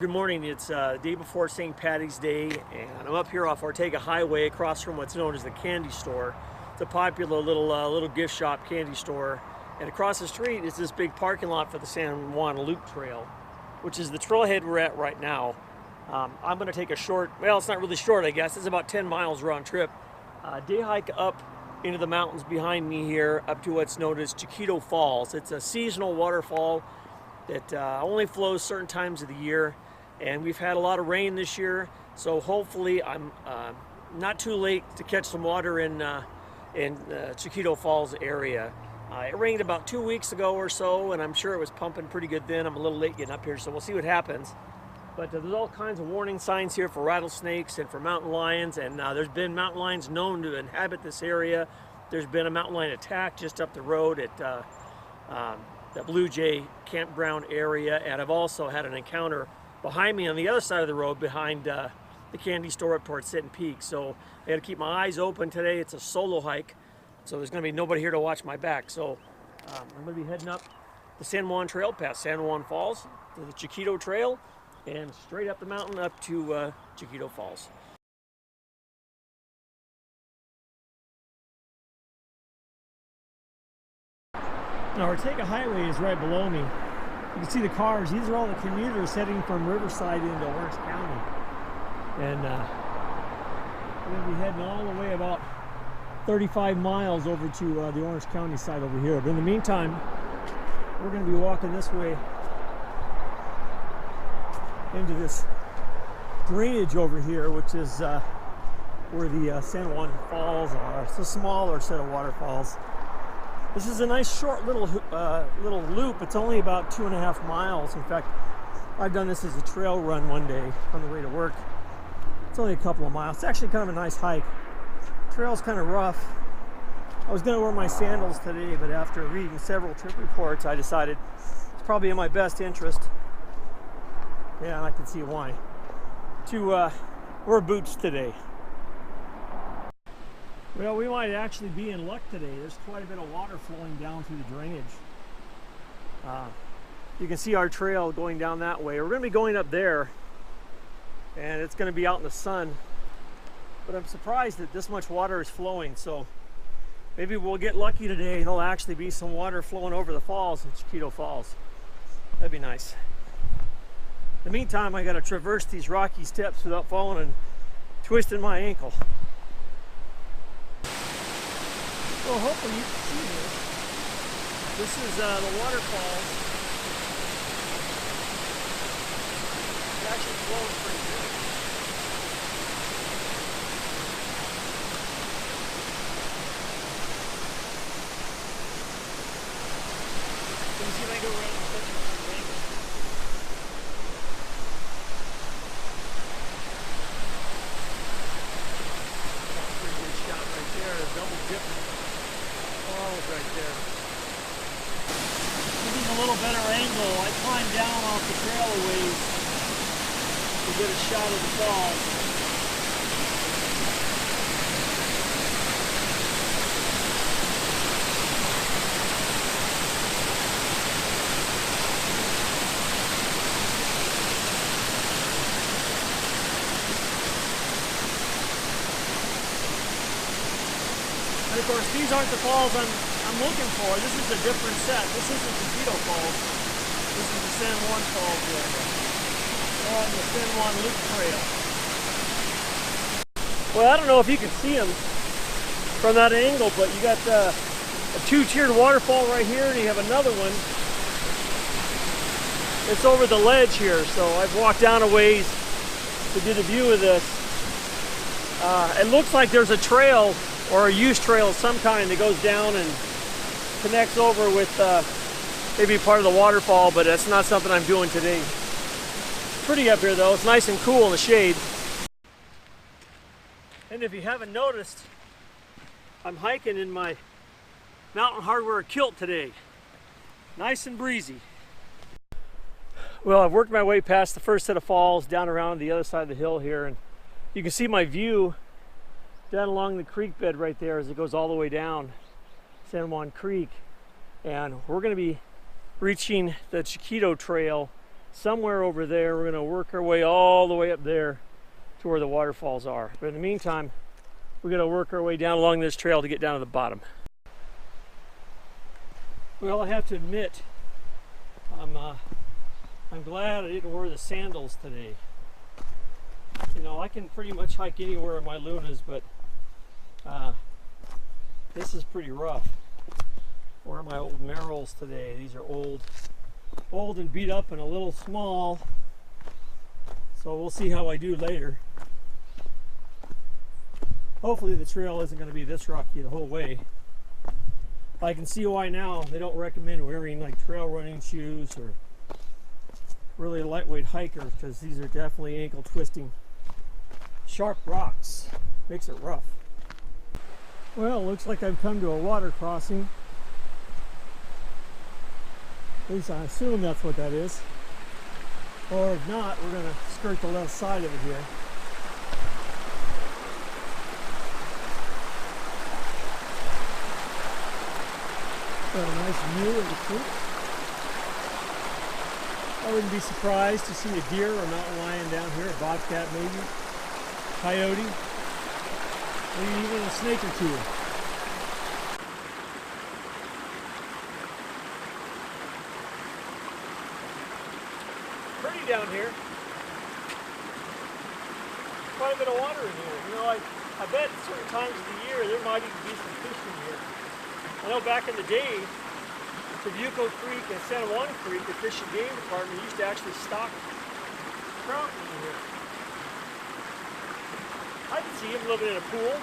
Good morning. It's the day before St. Patty's Day, and I'm up here off Ortega Highway across from what's known as the candy store. It's a popular little gift shop candy store, and across the street is this big parking lot for the San Juan Loop Trail, which is the trailhead we're at right now. I'm going to take a short, well, it's not really short, I guess. It's about 10 miles round trip. Day hike up into the mountains behind me here, up to what's known as Chiquito Falls. It's a seasonal waterfall that only flows certain times of the year. And we've had a lot of rain this year, so hopefully I'm not too late to catch some water in Chiquito Falls area. It rained about 2 weeks ago or so, and I'm sure it was pumping pretty good then. I'm a little late getting up here, so we'll see what happens. But there's all kinds of warning signs here for rattlesnakes and for mountain lions, and there's been mountain lions known to inhabit this area. There's been a mountain lion attack just up the road at the Blue Jay campground area, and I've also had an encounter behind me on the other side of the road behind the candy store at Port Sitten Peak. So I got to keep my eyes open today. It's a solo hike, so there's going to be nobody here to watch my back. So I'm going to be heading up the San Juan Trail past San Juan Falls to the Chiquito Trail and straight up the mountain up to Chiquito Falls. Now Ortega Highway is right below me. You can see the cars. These are all the commuters heading from Riverside into Orange County. And we're going to be heading all the way about 35 miles over to the Orange County side over here. But in the meantime, we're going to be walking this way into this drainage over here, which is where the San Juan Falls are. It's a smaller set of waterfalls. This is a nice short little loop. It's only about 2.5 miles. In fact, I've done this as a trail run one day on the way to work. It's only a couple of miles. It's actually kind of a nice hike. Trail's kind of rough. I was going to wear my sandals today, but after reading several trip reports, I decided it's probably in my best interest, yeah, and I can see why, to wear boots today. Well, we might actually be in luck today. There's quite a bit of water flowing down through the drainage. You can see our trail going down that way. We're going to be going up there, and it's going to be out in the sun. But I'm surprised that this much water is flowing, so maybe we'll get lucky today and there'll actually be some water flowing over the falls in Chiquito Falls. That'd be nice. In the meantime, I got to traverse these rocky steps without falling and twisting my ankle. Well, hopefully you can see this. This is the waterfall. It actually flows pretty good. Can you see if I go around and touch it? That's a pretty good shot right there. A double dip. Right there. This is a little better angle. I climbed down off the trail a ways to get a shot of the falls. And of course, these aren't the falls I'm looking for. This is a different set. This isn't the Chiquito Falls. This is the San Juan Falls area. On the San Juan Loop Trail. Well, I don't know if you can see them from that angle, but you got a two-tiered waterfall right here, and you have another one. It's over the ledge here, so I've walked down a ways to get a view of this. It looks like there's a trail or a used trail of some kind that goes down and connects over with maybe part of the waterfall, but that's not something I'm doing today. Pretty up here though. It's nice and cool in the shade. And if you haven't noticed, I'm hiking in my Mountain Hardwear kilt today. Nice and breezy. Well, I've worked my way past the first set of falls down around the other side of the hill here, and you can see my view down along the creek bed right there as it goes all the way down San Juan Creek. And we're going to be reaching the Chiquito Trail somewhere over there. We're going to work our way all the way up there to where the waterfalls are. But in the meantime, we're going to work our way down along this trail to get down to the bottom. Well, I have to admit, I'm glad I didn't wear the sandals today. You know, I can pretty much hike anywhere in my Lunas, but this is pretty rough. Where are my old Merrills today? These are old and beat up and a little small. So we'll see how I do later. Hopefully the trail isn't going to be this rocky the whole way. I can see why now they don't recommend wearing like trail running shoes or really a lightweight hiker, because these are definitely ankle twisting. Sharp rocks makes it rough. Well, it looks like I've come to a water crossing. At least I assume that's what that is. Or if not, we're going to skirt the left side of it here. Got a nice view of the creek. I wouldn't be surprised to see a deer or a mountain lion down here, a bobcat maybe, coyote, maybe even a snake or two. Pretty down here. Quite a bit of water in here. You know, I bet at certain times of the year there might even be some fish in here. I know back in the day, Chiquito Creek and San Juan Creek, the Fish and Game Department used to actually stock trout in here. I can see him living in a pool.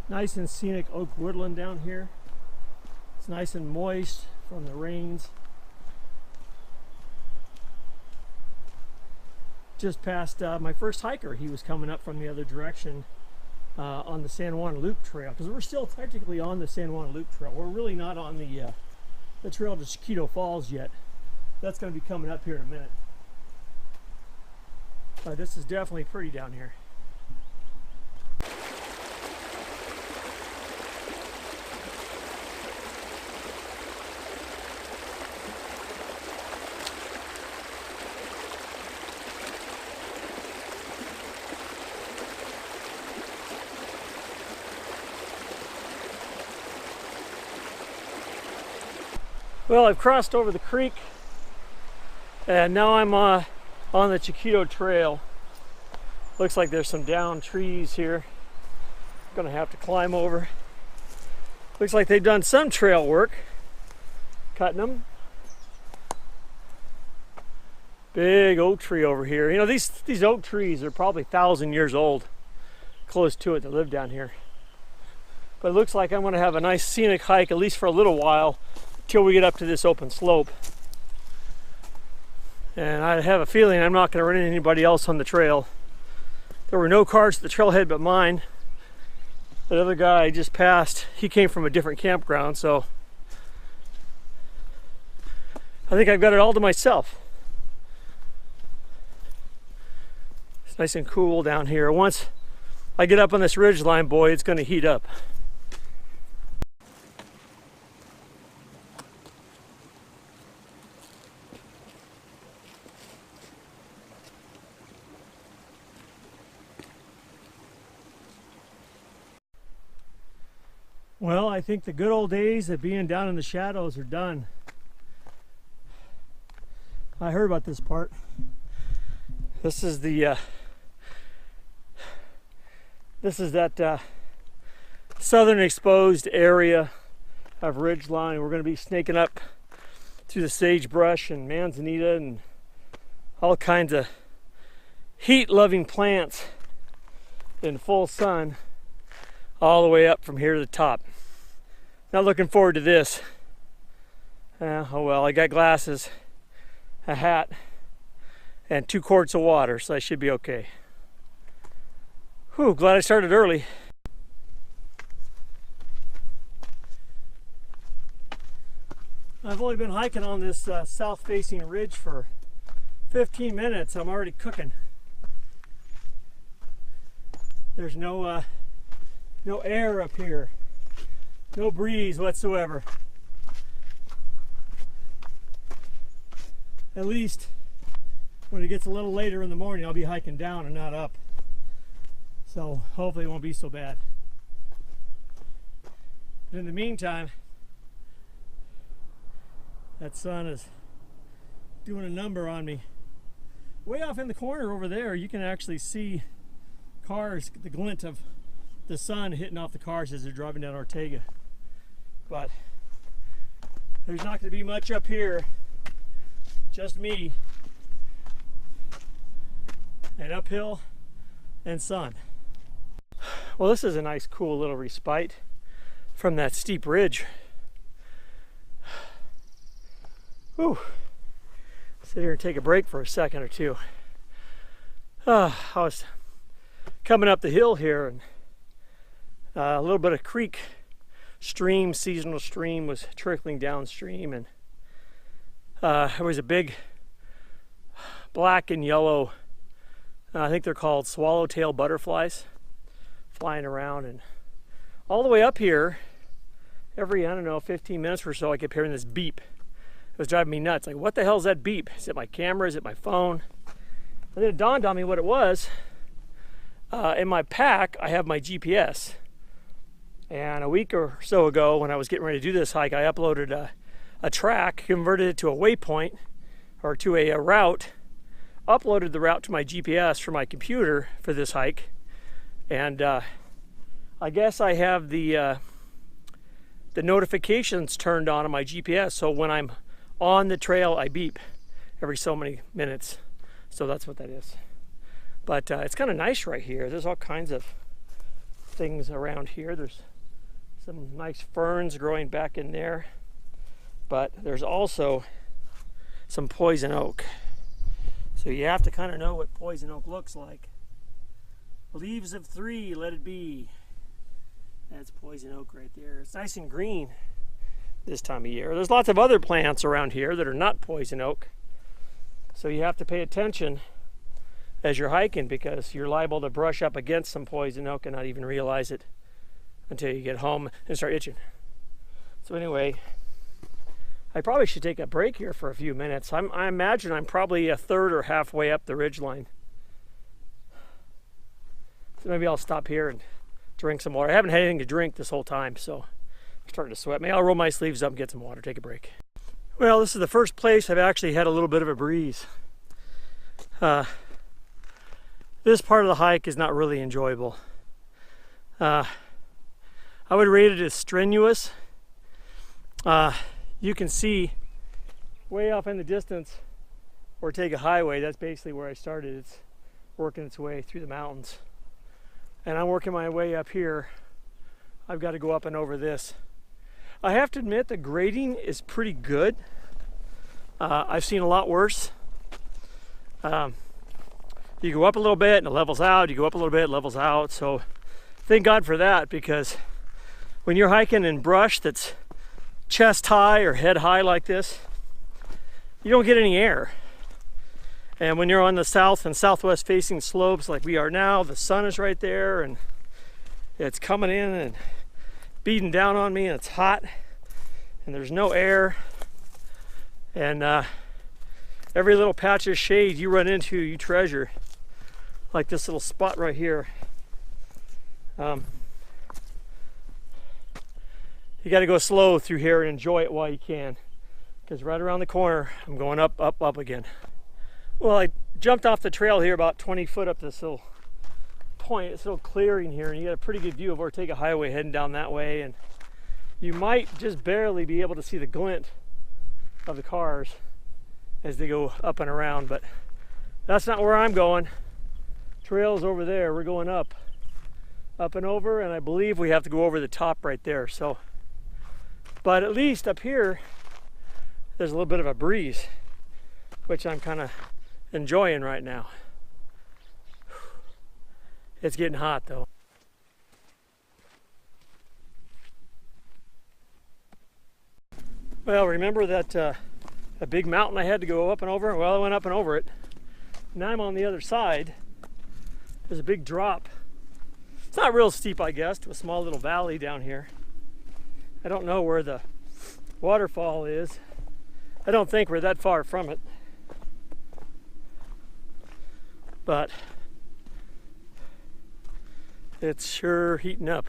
Nice and scenic oak woodland down here. It's nice and moist from the rains. Just past my first hiker, he was coming up from the other direction on the San Juan Loop Trail, because we're still technically on the San Juan Loop Trail. We're really not on the trail to Chiquito Falls yet. That's going to be coming up here in a minute. But this is definitely pretty down here. Well, I've crossed over the creek and now I'm on the Chiquito Trail. Looks like there's some downed trees here. I'm gonna have to climb over. Looks like they've done some trail work, cutting them. Big oak tree over here. You know, these oak trees are probably 1,000 years old, close to it, that live down here. But it looks like I'm gonna have a nice scenic hike, at least for a little while, till we get up to this open slope. And I have a feeling I'm not going to run into anybody else on the trail. There were no cars at the trailhead but mine. That other guy I just passed, he came from a different campground, so I think I've got it all to myself. It's nice and cool down here. Once I get up on this ridgeline, boy, it's going to heat up. Well, I think the good old days of being down in the shadows are done. I heard about this part. This is the that southern exposed area of ridgeline. We're going to be snaking up through the sagebrush and manzanita and all kinds of heat-loving plants in full sun, all the way up from here to the top. Not looking forward to this. Oh well, I got glasses, a hat, and 2 quarts of water, so I should be okay. Whew, glad I started early. I've only been hiking on this south-facing ridge for 15 minutes. I'm already cooking. There's no air up here, no breeze whatsoever. At least when it gets a little later in the morning, I'll be hiking down and not up. So hopefully it won't be so bad. But in the meantime, that sun is doing a number on me. Way off in the corner over there, you can actually see cars, the glint of the sun hitting off the cars as they're driving down Ortega. But there's not going to be much up here, just me, and uphill and sun. Well, this is a nice cool little respite from that steep ridge. Whew. Sit here and take a break for a second or two. I was coming up the hill here, and a little bit of creek stream, seasonal stream, was trickling downstream, and there was a big black and yellow, I think they're called swallowtail butterflies, flying around. And all the way up here, every, I don't know, 15 minutes or so, I kept hearing this beep. It was driving me nuts. Like, what the hell is that beep? Is it my camera? Is it my phone? And then it dawned on me what it was. In my pack, I have my GPS. And a week or so ago, when I was getting ready to do this hike, I uploaded a track, converted it to a waypoint, or to a route, uploaded the route to my GPS for my computer for this hike. And I guess I have the notifications turned on my GPS, so when I'm on the trail, I beep every so many minutes. So that's what that is. But it's kind of nice right here. There's all kinds of things around here. There's some nice ferns growing back in there. But there's also some poison oak. So you have to kind of know what poison oak looks like. Leaves of 3, let it be. That's poison oak right there. It's nice and green this time of year. There's lots of other plants around here that are not poison oak. So you have to pay attention as you're hiking, because you're liable to brush up against some poison oak and not even realize it until you get home and start itching. So anyway, I probably should take a break here for a few minutes. I imagine I'm probably a third or halfway up the ridgeline. So maybe I'll stop here and drink some water. I haven't had anything to drink this whole time, so I'm starting to sweat. Maybe I'll roll my sleeves up and get some water, take a break. Well, this is the first place I've actually had a little bit of a breeze. This part of the hike is not really enjoyable. I would rate it as strenuous. You can see way off in the distance Ortega Highway. That's basically where I started. It's working its way through the mountains. And I'm working my way up here. I've got to go up and over this. I have to admit the grading is pretty good. I've seen a lot worse. You go up a little bit and it levels out. You go up a little bit, it levels out. So thank God for that, because when you're hiking in brush that's chest high or head high like this, you don't get any air. And when you're on the south and southwest facing slopes like we are now, the sun is right there and it's coming in and beating down on me, and it's hot and there's no air. And every little patch of shade you run into, you treasure. Like this little spot right here. You got to go slow through here and enjoy it while you can, because right around the corner I'm going up, up, up again. Well, I jumped off the trail here about 20 foot up this little point, this little clearing here, and you got a pretty good view of Ortega Highway heading down that way, and you might just barely be able to see the glint of the cars as they go up and around, but that's not where I'm going. Trail's over there. We're going up and over, and I believe we have to go over the top right there. So, but at least up here there's a little bit of a breeze, which I'm kind of enjoying right now. It's getting hot though. Well, remember that a big mountain I had to go up and over? Well, I went up and over it. Now I'm on the other side. There's a big drop. It's not real steep, I guess, to a small little valley down here. I don't know where the waterfall is. I don't think we're that far from it. But it's sure heating up.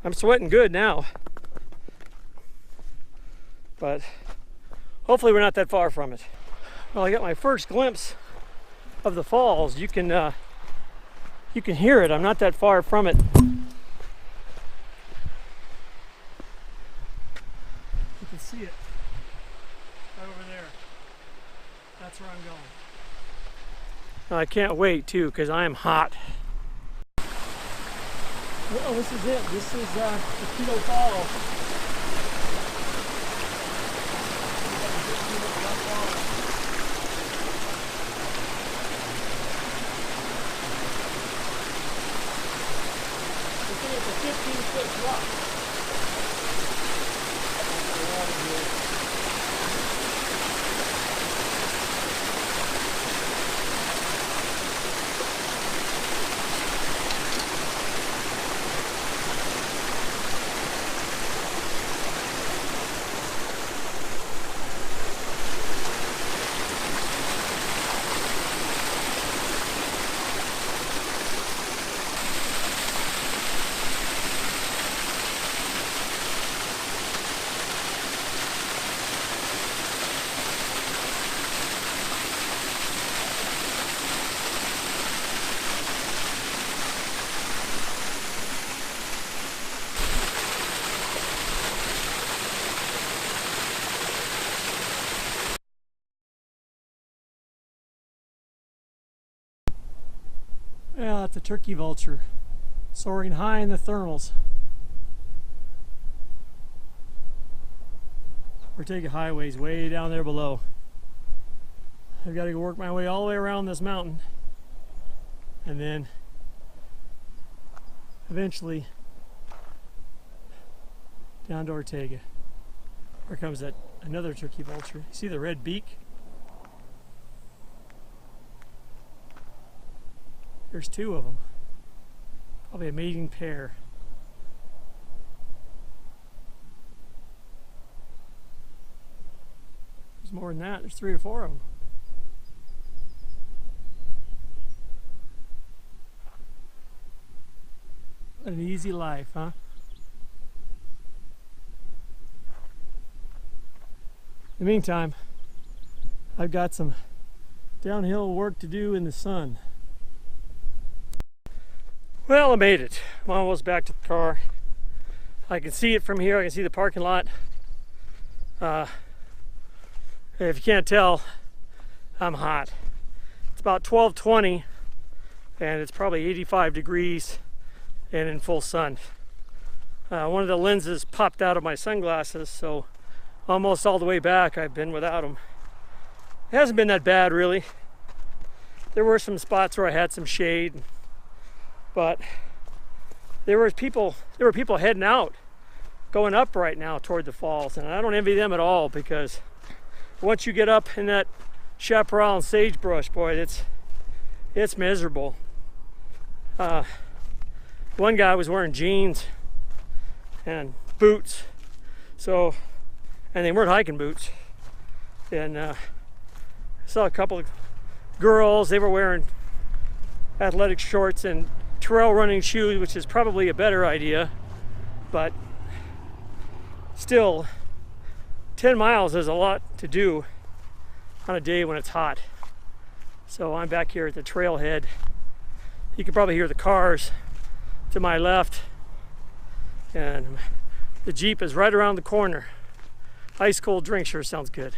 I'm sweating good now. But hopefully we're not that far from it. Well, I got my first glimpse of the falls. You can hear it. I'm not that far from it. You can see it right over there. That's where I'm going. I can't wait too, because I am hot. Well, this is it. This is Chiquito Falls. It's a 15-foot drop. Yeah, it's a turkey vulture soaring high in the thermals. Ortega Highway's way down there below. I've got to go work my way all the way around this mountain and then eventually down to Ortega. Here comes that another turkey vulture. You see the red beak? There's two of them. Probably a mating pair. There's more than that. There's 3 or 4 of them. What an easy life, huh? In the meantime, I've got some downhill work to do in the sun. Well, I made it. I'm almost back to the car. I can see it from here. I can see the parking lot. If you can't tell, I'm hot. It's about 12:20 and it's probably 85 degrees and in full sun. One of the lenses popped out of my sunglasses, so almost all the way back I've been without them. It hasn't been that bad, really. There were some spots where I had some shade, but there were people heading out, going up right now toward the falls, and I don't envy them at all, because once you get up in that chaparral and sagebrush, boy, it's miserable. One guy was wearing jeans and boots, and they weren't hiking boots, and I saw a couple of girls. They were wearing athletic shorts and trail running shoes, which is probably a better idea, but still 10 miles is a lot to do on a day when it's hot. So I'm back here at the trailhead. You can probably hear the cars to my left, and the Jeep is right around the corner. Ice cold drink sure sounds good.